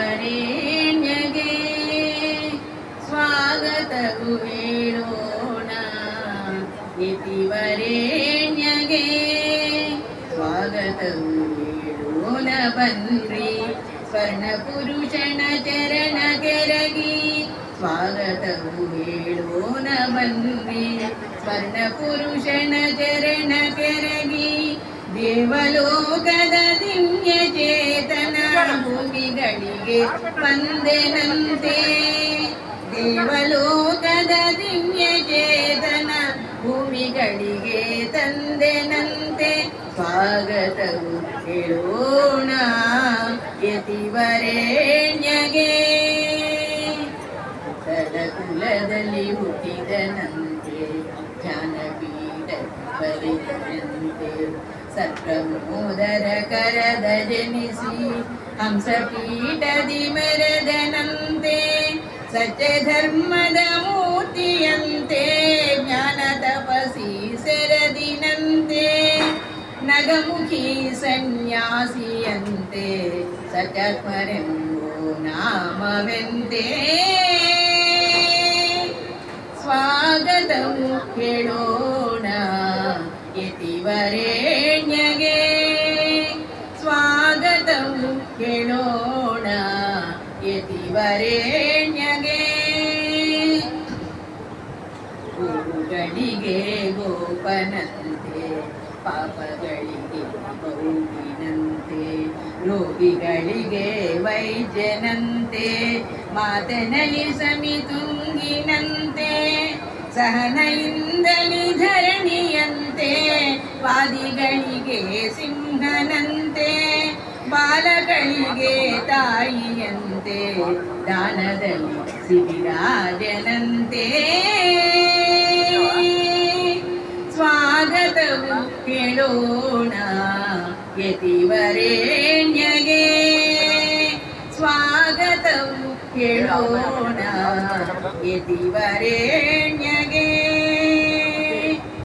ಯತಿವರೇಣ್ಯಗೆ ಸ್ವಾಗತವು ಹೇಳೋಣ. ಯತಿವರೇಣ್ಯಗೆ ಸ್ವಾಗತವು ಹೇಳೋಣ ಬನ್ರಿ. ಸ್ವರ್ಣ ಪುರುಷನ ಚರಣ ಕೆರಗಿ ಸ್ವಾಗತವು ಹೇಳೋಣ ಬನ್ರಿ. ಸ್ವರ್ಣ ಪುರುಷನ ಚರಣ ಕೆರಗಿ ದೇವಲೋಕದ ದಿವ್ಯ ಚೇತನ ಭೂಮಿಗಳಿಗೆ ಬಂದೆನಂತೆ. ದೇವಲೋಕದ ದಿವ್ಯ ಚೇತನ ಭೂಮಿಗಳಿಗೆ ತಂದೆನಂತೆ. ಸ್ವಾಗತವು ಹೇಳೋಣ ಯತಿವರೇಣ್ಯಗೆ. ಕುಲದಲ್ಲಿ ಹುಟ್ಟಿದನಂತೆ ಜ್ಞಾನಪೀಠ ಬರೆದನಂತೆ. ಸತ್ಪ್ರಮೋದರ ಕರದ ಜನಿಸಿ ಹಂಸಪೀಠದಿ ಮೆರೆದನಂತೆ. ಸತ್ಯ ಧರ್ಮದ ಮೂರ್ತಿಯಂತೆ ಜ್ಞಾನ ತಪಸಿ ಸೆರದಿನಂತೆ. ನಗಮುಖಿ ಸನ್ಯಾಸಿಯಂತೆ ಸತ್ಯಾತ್ಮರೆಂಬೋ ನಾಮವೆಂತೆ. ಸ್ವಾಗತವು ಹೇಳೋಣ ಯತಿವರೇಣ್ಯಗೆ. ಸ್ವಾಗತವು ಹೇಳೋಣ ಯತಿವರೇಣ್ಯಗೆ. ಗೋಗಳಿಗೆ ಗೋಪನಂತೆ ಪಾಪಗಳಿಗೆ ಗೌರಿನಂತೆ. ರೋಗಿಗಳಿಗೆ ವೈದ್ಯನಂತೆ ಮಾತನಲ್ಲಿ ಸಮಿತುಂಗಿನಂತೆ. ಸಹನೆಯಿಂದಲಿ ಧರಣಿಯಂತೆ ವಾದಿಗಳಿಗೆ ಸಿಂಹನಂತೆ. ಬಾಲಗಳಿಗೆ ತಾಯಿಯಂತೆ ದಾನದಲ್ಲಿ ಸಿರಿರಾಜನಂತೆ. ಸ್ವಾಗತವು ಹೇಳೋಣ ಯತಿವರೇಣ್ಯಗೆ. ಸ್ವಾಗತವು ಹೇಳೋಣ ಯತಿವರೇಣ್ಯಗೆ.